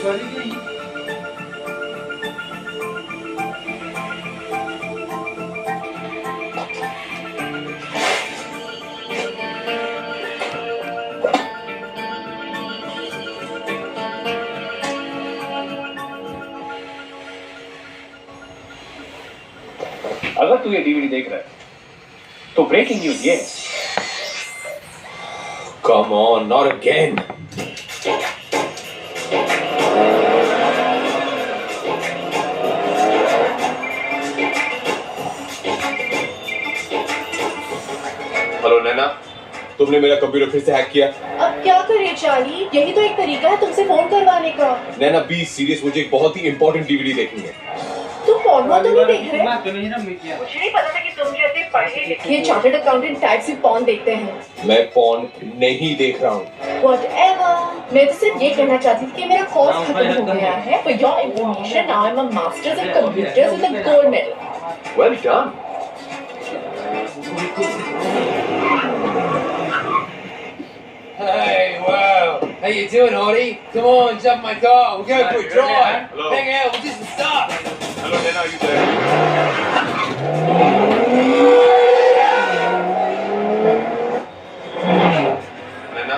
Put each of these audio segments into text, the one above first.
अगर तू ये डीवीडी देख रहा है तो ब्रेकिंग न्यूज ये है। Come on, not again. Hello Naina, तुमने मेरा कंप्यूटर फिर से हैक किया। अब क्या करे चार्ली, यही तो एक तरीका है तुमसे फोन करवाने का। नैना बी सीरियस, मुझे एक बहुत ही इंपॉर्टेंट डीवीडी देखनी है। तुम फोन तो नहीं देख रहे? मुझे नहीं पता था कि तुम जैसे पढ़े लिखे चार्टर्ड अकाउंटेंट टाइप से पॉन देखते हैं। मैं पॉन नहीं देख रहा हूँ। Whatever. मैं तो सिर्फ ये कहना चाहती थी कि मेरा कोर्स खत्म हो गया है। For your information, now I'm a master's in computers with a gold medal. Well done. Hey, wow. How you doing, Hardy? Come on, jump my car. We'll go for a drive. Hello. Hang out, we'll just stop. Hello Nैना, you there? नैना,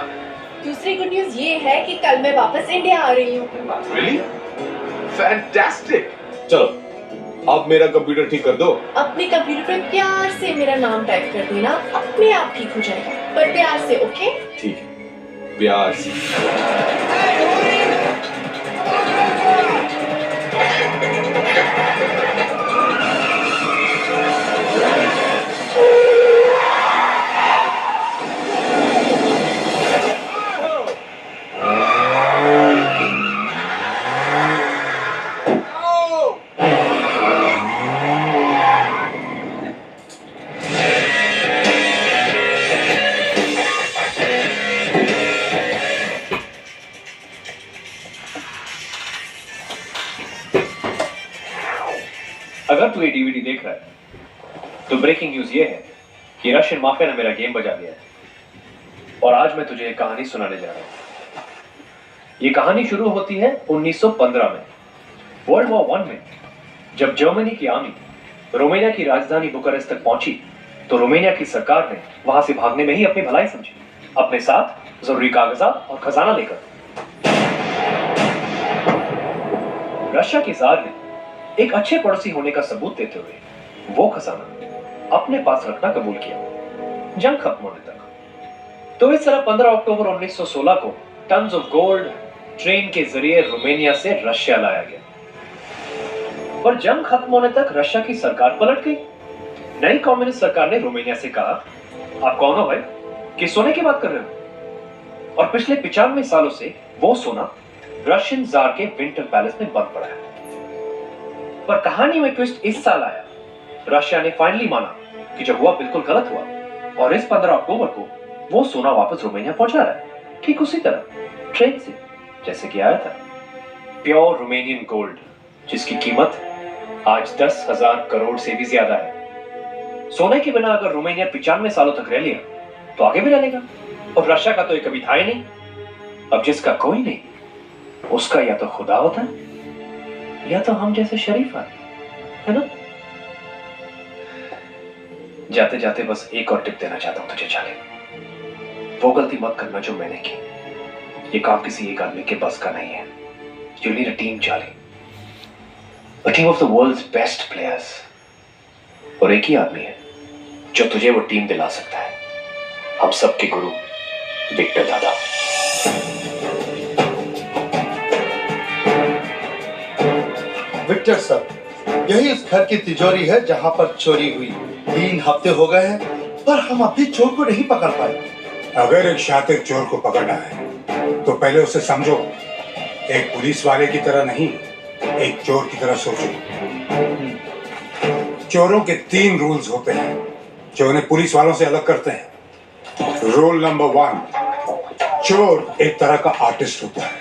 दूसरी good news ये है कि कल मैं वापस India आ रही हूँ। really? Fantastic. चलो, अब मेरा कंप्यूटर ठीक कर दो। अपने कंप्यूटर पे प्यार से मेरा नाम टाइप कर देना, अपने आप ठीक हो जाएगा। पर प्यार से, ओके? ठीक है, प्यार से। अगर तू ये डीवीडी देख रहा है तो ब्रेकिंग न्यूज ये है कि रशियन माफिया ने मेरा गेम बजा दिया है और आज मैं तुझे एक कहानी सुनाने जा रहा हूं। ये कहानी शुरू होती है 1915 में, वर्ल्ड वॉर 1 में। जब जर्मनी की आर्मी रोमानिया की राजधानी बुखारेस्ट तक पहुंची तो रोमानिया की सरकार ने वहां से भागने में ही अपनी भलाई समझी, अपने साथ जरूरी कागजात और खजाना लेकर। रशिया के जार ने एक अच्छे पड़ोसी होने का सबूत देते हुए वो खजाना अपने पास रखना कबूल किया, जंग खत्म होने तक। तो इस तरह 15 अक्टूबर 1916 को टन्स ऑफ गोल्ड ट्रेन के जरिए रोमानिया से रशिया लाया गया। पर जंग खत्म होने तक रशिया की सरकार पलट गई। नई कम्युनिस्ट सरकार ने रोमानिया से कहा, आप कौन हो भाई, किस सोने की बात कर रहे हो? और पिछले 95 सालों से वो सोना रशियन जार के विंटर पैलेस में बंद पड़ा है। पर कहानी में ट्विस्ट इस साल आया। रशिया ने फाइनली माना कि जो हुआ बिल्कुल गलत हुआ और इस 15 अक्टूबर को वो सोना वापस रोमानिया पहुंचा रहा है, ठीक उसी तरह ट्रेन से जैसे कि आया था। प्योर रोमानियन गोल्ड, जिसकी कीमत आज 10,000 करोड़ से भी ज्यादा है। सोने के बिना अगर रोमानिया 95 सालों तक रह लिया तो आगे भी रह लेगा। और रशिया का तो ये कभी था ही नहीं। अब जिसका कोई नहीं, उसका या तो खुदा होता है या तो हम जैसे शरीफ आदमी, है ना? जाते जाते बस एक और टिप देना चाहता हूं तुझे चार्ली। वो गलती मत करना जो मैंने की। ये काम किसी एक आदमी के बस का नहीं है। You need a team, Charlie. A team of the world's best players। और एक ही आदमी है जो तुझे वो टीम दिला सकता है। हम सबके गुरु विक्टर दादा। विक्टर सर, यही उस घर की तिजोरी है जहाँ पर चोरी हुई। 3 हफ्ते हो गए हैं पर हम अभी चोर को नहीं पकड़ पाए। अगर एक शातिर चोर को पकड़ना है तो पहले उसे समझो। एक पुलिस वाले की तरह नहीं, एक चोर की तरह सोचो। चोरों के 3 रूल्स होते हैं जो उन्हें पुलिस वालों से अलग करते हैं। रूल नंबर 1, चोर एक तरह का आर्टिस्ट होता है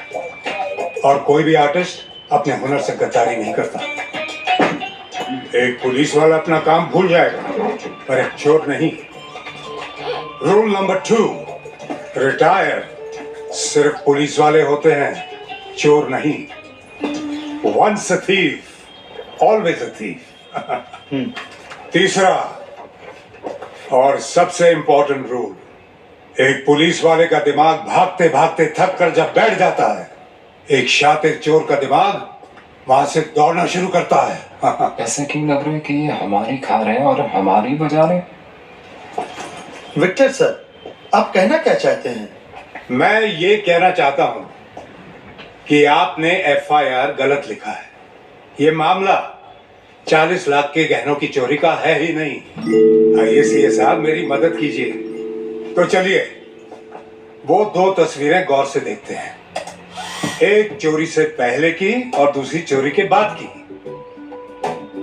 और कोई भी आर्टिस्ट अपने हुनर से गद्दारी नहीं करता। एक पुलिस वाला अपना काम भूल जाएगा पर एक चोर नहीं। रूल नंबर 2, रिटायर सिर्फ पुलिस वाले होते हैं चोर नहीं, once a thief always a thief. तीसरा और सबसे इंपॉर्टेंट रूल, एक पुलिस वाले का दिमाग भागते भागते थक कर जब बैठ जाता है, एक शातिर चोर का दिमाग वहां से दौड़ना शुरू करता है। ऐसे क्यों लग रहा है कि ये हमारी खा रहे हैं और हमारी बजा रहे हैं? विक्टर सर, आप कहना क्या चाहते हैं? मैं ये कहना चाहता हूं कि आपने एफआईआर गलत लिखा है। ये मामला 40 लाख के गहनों की चोरी का है ही नहीं। आइए सीए साहब, मेरी मदद कीजिए। तो चलिए वो 2 तस्वीरें गौर से देखते हैं, एक चोरी से पहले की और दूसरी चोरी के बाद की।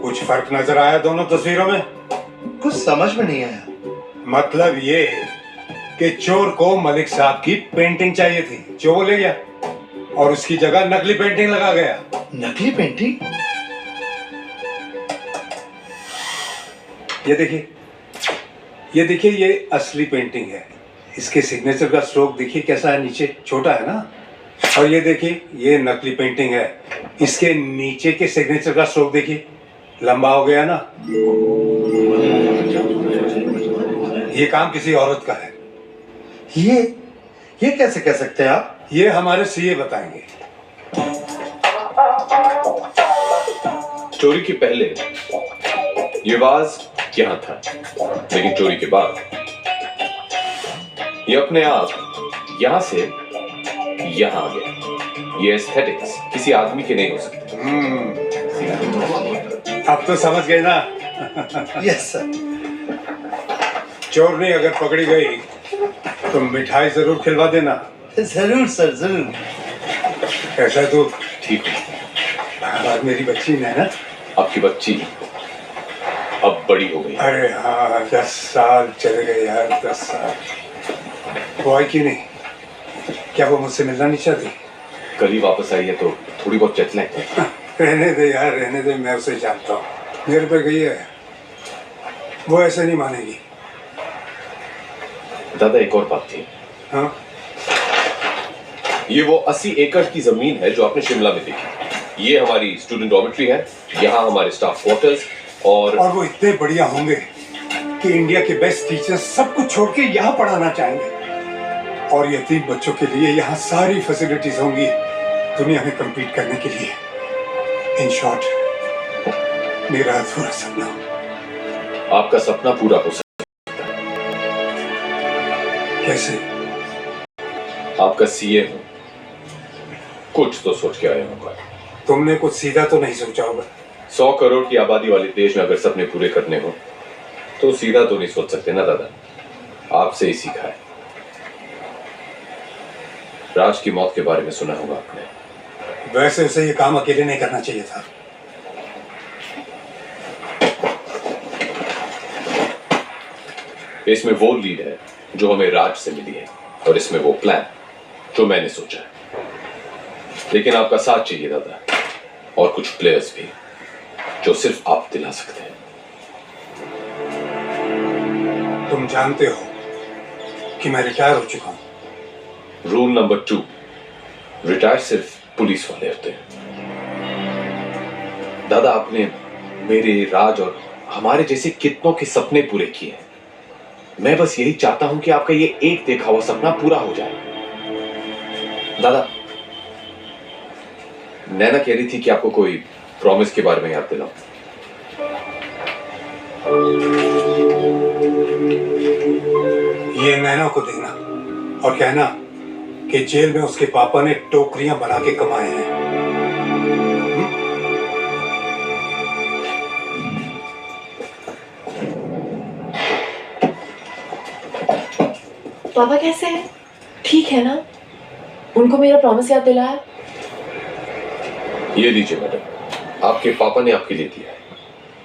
कुछ फर्क नजर आया दोनों तस्वीरों में? कुछ समझ में नहीं आया। मतलब ये कि चोर को मलिक साहब की पेंटिंग चाहिए थी जो वो ले गया, और उसकी जगह नकली पेंटिंग लगा गया। नकली पेंटिंग? ये देखिए, ये देखिए, ये असली पेंटिंग है। इसके सिग्नेचर का स्ट्रोक देखिए कैसा है, नीचे छोटा है ना। और ये देखिए, ये नकली पेंटिंग है, इसके नीचे के सिग्नेचर का स्ट्रोक देखिए, लंबा हो गया ना। ये काम किसी औरत का है। ये कैसे कह सकते हैं आप? ये हमारे सीए बताएंगे। चोरी के पहले ये वाज यहां था, लेकिन चोरी के बाद ये अपने आप यहां से यहां आ गया। ये एस्थेटिक्स किसी आदमी के नहीं हो सकते। अब तो समझ गए ना? Yes sir. चोरनी अगर पकड़ी गई तो मिठाई जरूर खिलवा देना। जरूर सर, जरूर। कैसा तू? ठीक है। और मेरी बच्ची ने ना, आपकी बच्ची अब बड़ी हो गई। अरे हाँ, 10 साल चले गए यार, 10 साल। वो आई कि नहीं? क्या वो मुझसे मिलना नहीं चाहती? कल ही वापस आई है तो थोड़ी बहुत चेतना है। रहने दे यार, रहने दे, मैं उसे जानता हूँ। मेरे पे गई है, वो ऐसे नहीं मानेगी। दादा एक और बात थी। हाँ? ये वो 80 एकड़ की जमीन है जो आपने शिमला में देखी। ये हमारी स्टूडेंट डॉर्मेट्री है, यहाँ हमारे स्टाफ क्वार्टर्स, और वो इतने बढ़िया होंगे कि इंडिया के बेस्ट टीचर्स सब कुछ छोड़ के यहाँ पढ़ाना चाहेंगे, और यतीम बच्चों के लिए यहाँ सारी फैसिलिटीज होंगी दुनिया में compete करने के लिए। इन शॉर्ट, मेरा अधूरा सपना। आपका सपना पूरा हो सकता कैसे? आपका सीए हूं, कुछ तो सोच के आया होगा। तुमने कुछ सीधा तो नहीं सोचा होगा? 100 करोड़ की आबादी वाले देश में अगर सपने पूरे करने हो तो सीधा तो नहीं सोच सकते ना दादा। आपसे ही सीखा है। राज की मौत के बारे में सुना होगा आपने। वैसे उसे ये काम अकेले नहीं करना चाहिए था। इसमें वो लीड है जो हमें राज से मिली है, और इसमें वो प्लान जो मैंने सोचा है। लेकिन आपका साथ चाहिए दादा, और कुछ प्लेयर्स भी जो सिर्फ आप दिला सकते हैं। तुम जानते हो कि मैं रिटायर हो चुका हूं। रूल नंबर 2, रिटायर सिर्फ पुलिस वाले होते हैं। दादा आपने मेरे, राज और हमारे जैसे कितनों के सपने पूरे किए हैं। मैं बस यही चाहता हूं कि आपका ये एक देखा हुआ सपना पूरा हो जाए। दादा, नैना कह रही थी कि आपको कोई प्रॉमिस के बारे में याद दिलाऊं। ये नैना को देना और कहना कि जेल में उसके पापा ने टोकरियां बना के कमाए हैं। पापा कैसे हैं? ठीक है ना? उनको मेरा प्रॉमिस याद दिलाया? ये लीजिए मैडम, आपके पापा ने आपके लिए दिया है,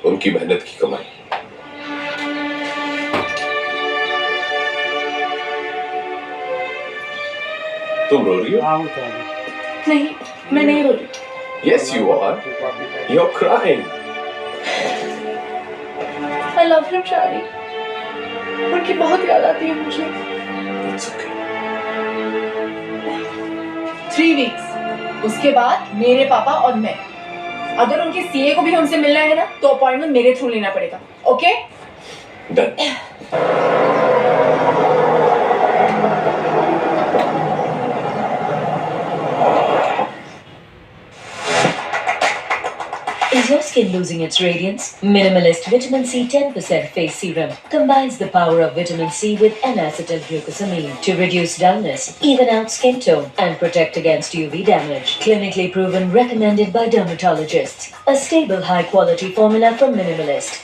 उनकी मेहनत की कमाई। तुम रो रही हो? नहीं, मैं नहीं रो रही। Yes, you are. You're crying. I love him, शादी। उनकी बहुत याद आती है मुझे। It's okay. 3 weeks, उसके बाद मेरे पापा और मैं। अगर उनके सीए को भी हमसे मिलना है ना तो अपॉइंटमेंट मेरे थ्रू लेना पड़ेगा, okay? Done. Is your skin losing its radiance? Minimalist Vitamin C 10% Face Serum combines the power of vitamin C with N-acetylglucosamine to reduce dullness, even out skin tone, and protect against UV damage. Clinically proven, recommended by dermatologists. A stable, high-quality formula from Minimalist.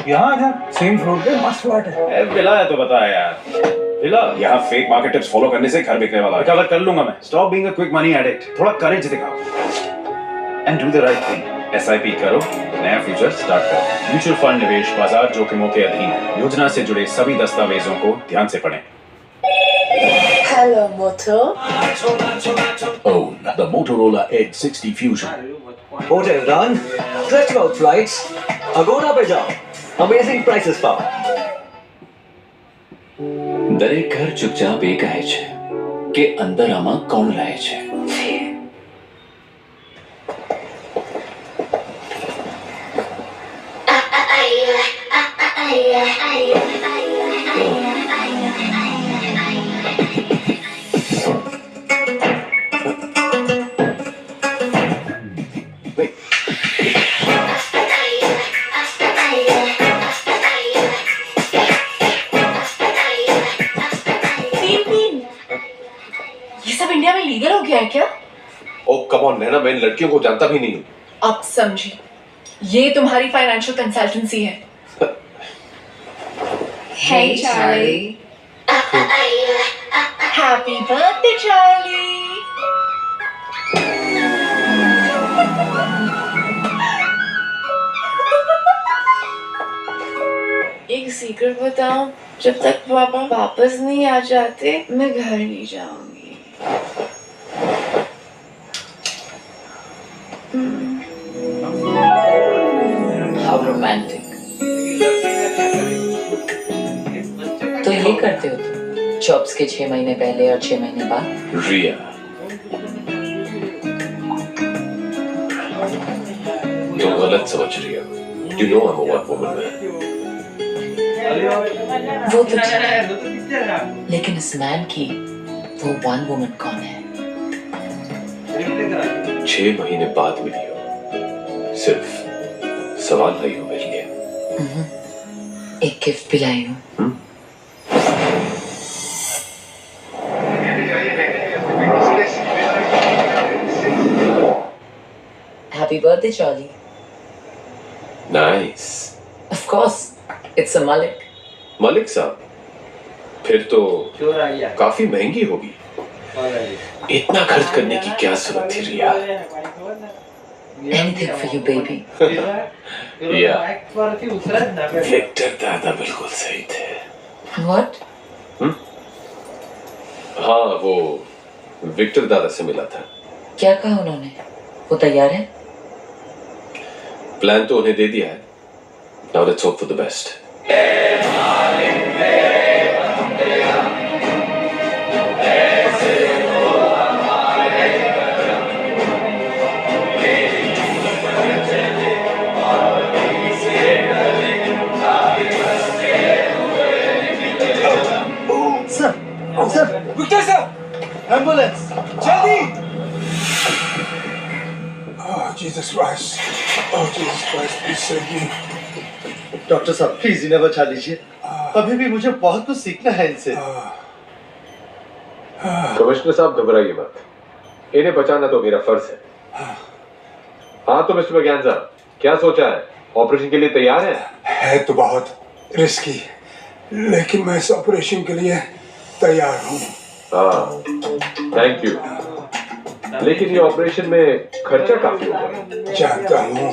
यहाँ इधर same floor पे मस्त flat है। Villa है तो बता यार। Villa यहाँ फेक मार्केट टिप्स फॉलो करने से घर बिकने वाला है। रिकवर कर लूंगा मैं। Stop being a quick money addict. थोड़ा करेज दिखाओ and do the right thing. SIP करो, नया फ्यूचर स्टार्ट करो। म्यूचुअल फंड निवेश बाजार जोखिमों के अधीन है। योजना से जुड़े सभी दस्तावेजों को ध्यान से पढ़ें। Hello, Moto. Own the Motorola Edge 60 Fusion. What have done? Stretch out flights. Agoda पे जाओ. Amazing prices पाओ. દરેક ઘર ચૂપચાપ એ કહે છે કે અંદર આમાં કોણ રહે છે. ये सब इंडिया में लीगल हो गया है क्या? ओ कम ऑन नैना, मैं इन लड़कियों को जानता भी नहीं हूँ। आप समझे, ये तुम्हारी फाइनेंशियल कंसल्टेंसी है। Hey Charlie. Happy birthday Charlie. एक सीक्रेट बताऊं, जब तक पापा वापस नहीं आ जाते मैं घर नहीं जाऊंगी। How romantic. तो ये करते हो तुम जॉब्स के 6 महीने पहले और 6 महीने बाद? रिया, तुम गलत समझ रही हो। You know I'm a one woman man. वो तो ठीक है, लेकिन इस मैन की वो वन वुमन कौन है? 6 महीने बाद मिली हो, सिर्फ सवाल नहीं हो मेरे लिए। एक गिफ्ट भी लाई हूँ। Happy birthday, Charlie. Nice. Of course, it's a Malik. Malik साहब, फिर तो काफी महंगी होगी। इतना खर्च करने की क्या जरूरत थी रिया? Anything for you, baby. या, विक्टर दादा बिल्कुल सही थे। What? हाँ, वो विक्टर दादा से मिला था। क्या कहा उन्होंने? वो तैयार है? प्लान तो उन्हें दे दिया है। Now let's hope for the best. Sir, Victor sir, ambulance जल्दी! Oh, Jesus Christ. Oh, Jesus Christ, please save me. Doctor साहब प्लीज इन्हें बचा लीजिए। अभी भी मुझे बहुत कुछ सीखना है इनसे। कमिश्नर साहब घबराइए मत, इन्हें बचाना तो मेरा फर्ज है। हाँ तो मिस्टर बग्यान साहब, क्या सोचा है? ऑपरेशन के लिए तैयार हैं? है तो बहुत रिस्की, लेकिन मैं इस ऑपरेशन के लिए तैयार हूँ। हाँ, थैंक यू। लेकिन ये ऑपरेशन में खर्चा काफी होगा। जानता हूँ।